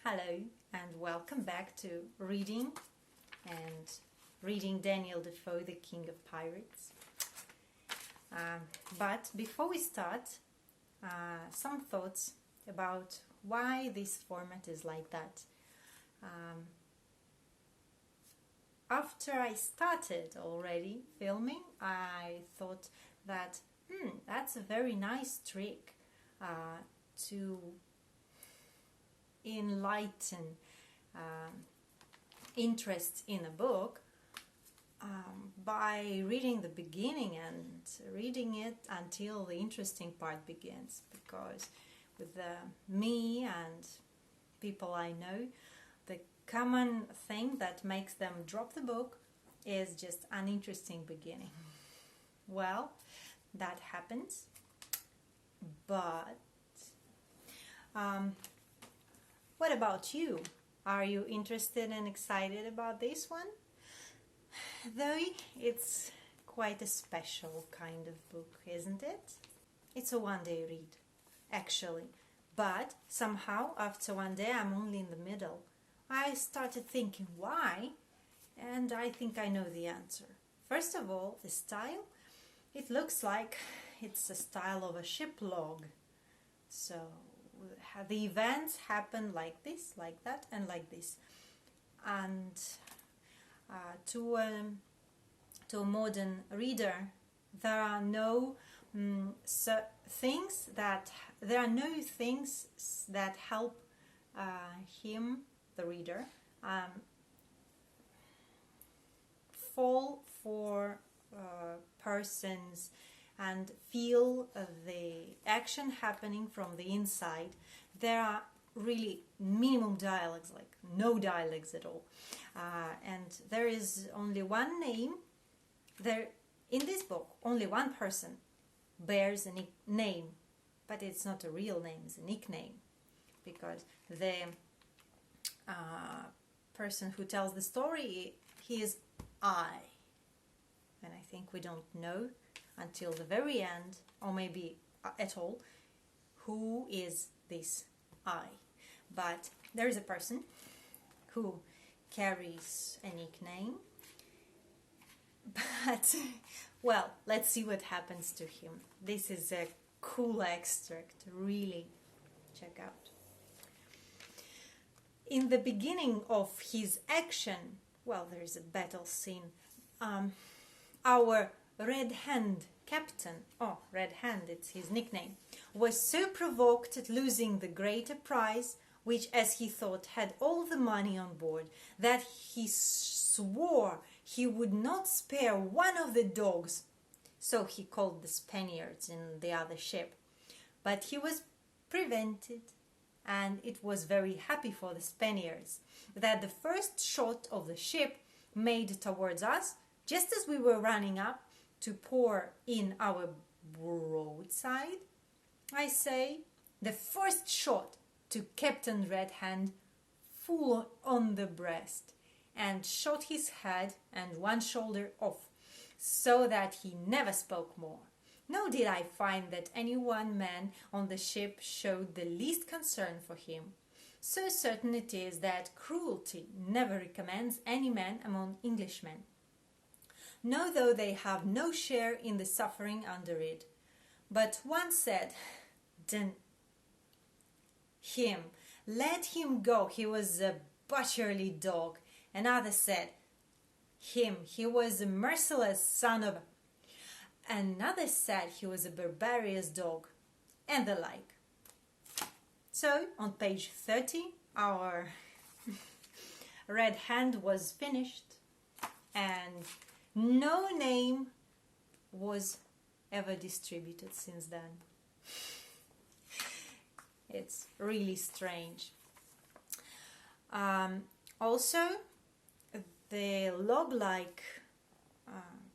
Hello and welcome back to reading Daniel Defoe, the King of Pirates. But before we start, some thoughts about why this format is like that. After I started already filming, I thought that that's a very nice trick to enlighten interest in a book by reading the beginning and reading it until the interesting part begins, because with me and people I know, the common thing that makes them drop the book is just an interesting beginning. Well, that happens, but what about you? Are you interested and excited about this one? Though it's quite a special kind of book, isn't it? It's a one-day read, actually. But somehow, after one day, I'm only in the middle. I started thinking why, and I think I know the answer. First of all, the style. It looks like it's a style of a ship log. So the events happen like this, like that, and like this. And to a modern reader, there are no things that help him, the reader, fall for persons and feel the action happening from the inside. There are really minimum dialogues, like no dialogues at all, and there is only one name there in this book. Only one person bears a name, but it's not a real name, it's a nickname, because the person who tells the story, he is I, and I think we don't know until the very end, or maybe at all, who is this I. But there is a person who carries a nickname, but well, let's see what happens to him. This is a cool extract, really check out. In the beginning of his action, well, there is a battle scene. Our Red Hand captain, Red Hand, it's his nickname, was so provoked at losing the greater prize, which, as he thought, had all the money on board, that he swore he would not spare one of the dogs. So he called the Spaniards in the other ship. But he was prevented, and it was very happy for the Spaniards that the first shot of the ship made towards us, just as we were running up to pour in our broadside, I say, the first shot to Captain Red Hand full on the breast, and shot his head and one shoulder off, so that he never spoke more. Nor did I find that any one man on the ship showed the least concern for him. So certain it is that cruelty never recommends any man among Englishmen, no, though they have no share in the suffering under it. But one said, him, let him go, he was a butcherly dog. Another said, him, he was a merciless son of... Another said he was a barbarous dog, and the like. So, on page 30, our Red Hand was finished, and no name was ever distributed since then. It's really strange. Also, the log-like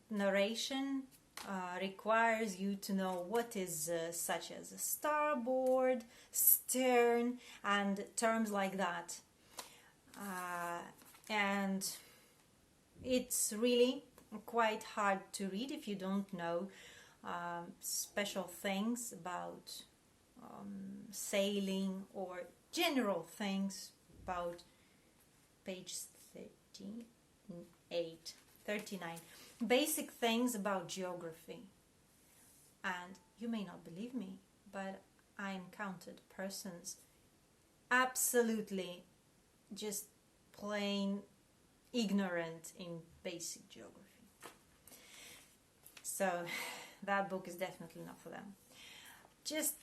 narration requires you to know what is such as a starboard, stern, and terms like that. And it's really quite hard to read if you don't know special things about sailing or general things about page 39. Basic things about geography. And you may not believe me, but I encountered persons absolutely just plain ignorant in basic geography. So that book is definitely not for them. Just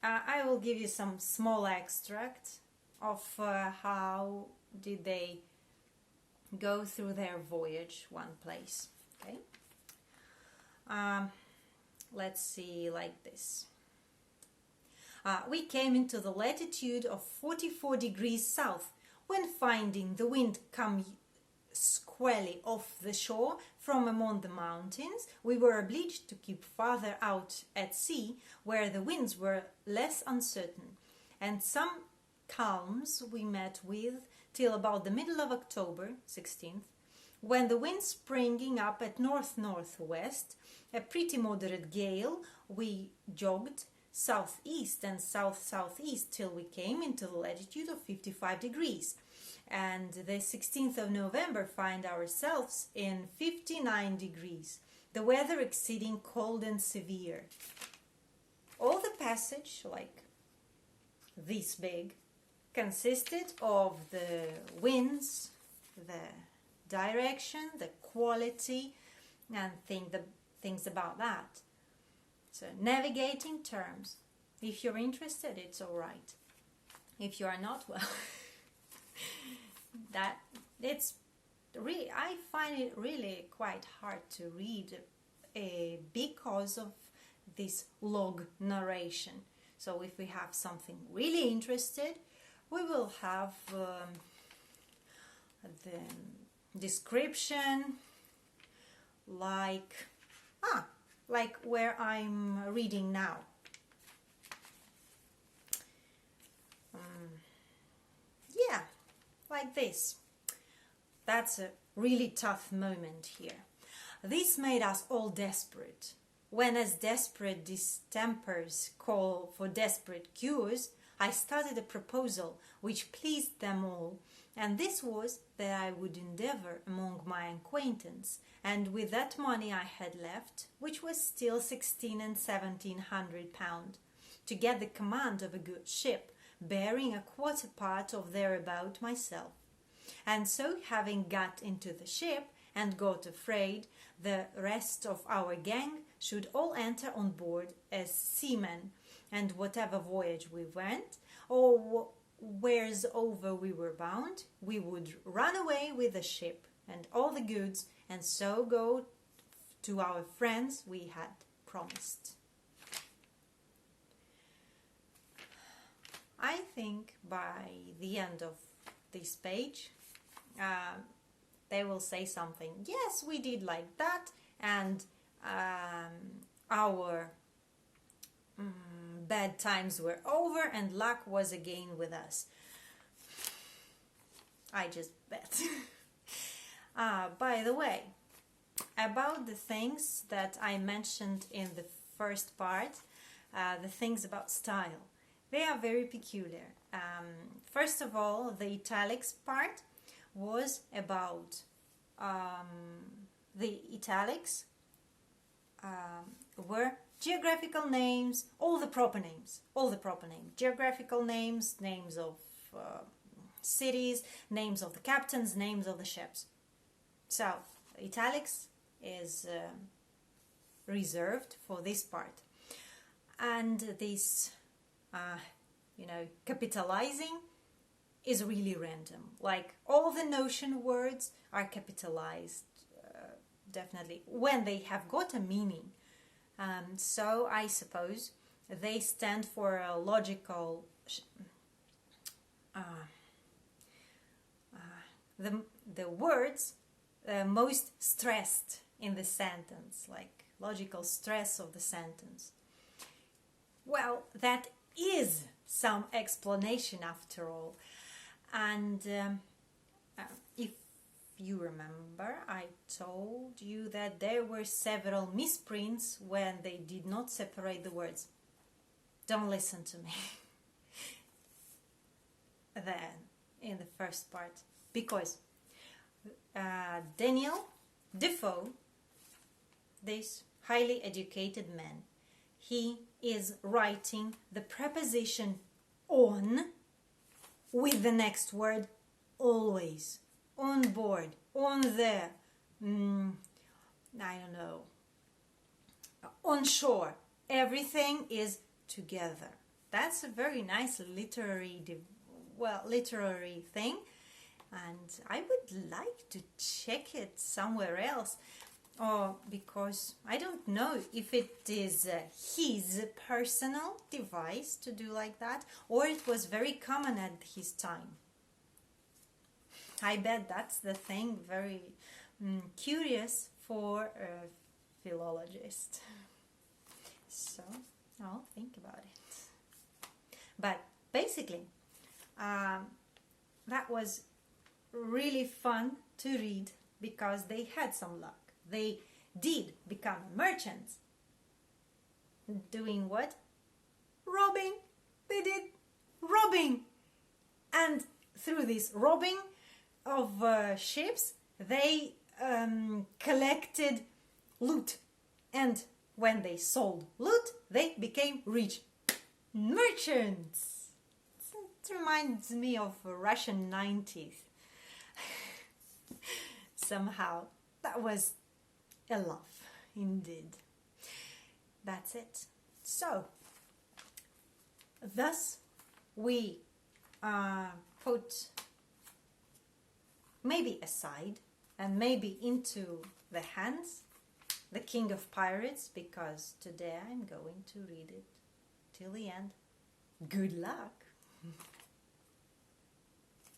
I will give you some small extract of how did they go through their voyage one place. Okay. Let's see, like this. We came into the latitude of 44 degrees south, when finding the wind come squarely off the shore from among the mountains, we were obliged to keep farther out at sea, where the winds were less uncertain, and some calms we met with till about the middle of October, 16th, when the wind springing up at north-northwest, a pretty moderate gale, we jogged southeast and south-southeast till we came into the latitude of 55 degrees. And the 16th of November find ourselves in 59 degrees, the weather exceeding cold and severe. All the passage, like this big, consisted of the winds, the direction, the quality, and things about that. So navigating terms. If you're interested, it's all right. If you are not, well, that it's really, I find it really quite hard to read because of this log narration. So if we have something really interested, we will have the description like where I'm reading now. Yeah, like this. That's a really tough moment here. This made us all desperate. When as desperate distempers call for desperate cures, I started a proposal which pleased them all, and this was that I would endeavour among my acquaintance, and with that money I had left, which was still 16 and 1700 pound, to get the command of a good ship, bearing a quarter part of thereabout myself. And so, having got into the ship and got afraid, the rest of our gang should all enter on board as seamen, and whatever voyage we went, or where's over we were bound, we would run away with the ship and all the goods, and so go to our friends we had promised. I think by the end of this page, they will say something. Yes, we did like that, and our bad times were over, and luck was again with us. I just bet. By the way, about the things that I mentioned in the first part, the things about style. They are very peculiar. First of all, the italics part was about the italics were geographical names, all the proper names, geographical names, names of cities, names of the captains, names of the ships. So, italics is reserved for this part. And this capitalizing is really random. Like all the notion words are capitalized, definitely, when they have got a meaning. So I suppose they stand for a logical, the words most stressed in the sentence, like logical stress of the sentence. Well, that is some explanation after all. And if you remember, I told you that there were several misprints when they did not separate the words. Don't listen to me. Then, in the first part, because Daniel Defoe, this highly educated man, he is writing the preposition on with the next word always. On board, on there, I don't know, on shore. Everything is together. That's a very nice literary thing, and I would like to check it somewhere else, or because I don't know if it is his personal device to do like that, or it was very common at his time. I bet that's the thing, very curious for a philologist. So I'll think about it. But basically, that was really fun to read because they had some luck. They did become merchants. Doing what? Robbing. They did robbing. And through this robbing of ships, they collected loot. And when they sold loot, they became rich. Merchants. It reminds me of Russian 90s. Somehow, that was a laugh, indeed. That's it. So, thus we put maybe aside and maybe into the hands the King of Pirates, because today I'm going to read it till the end. Good luck!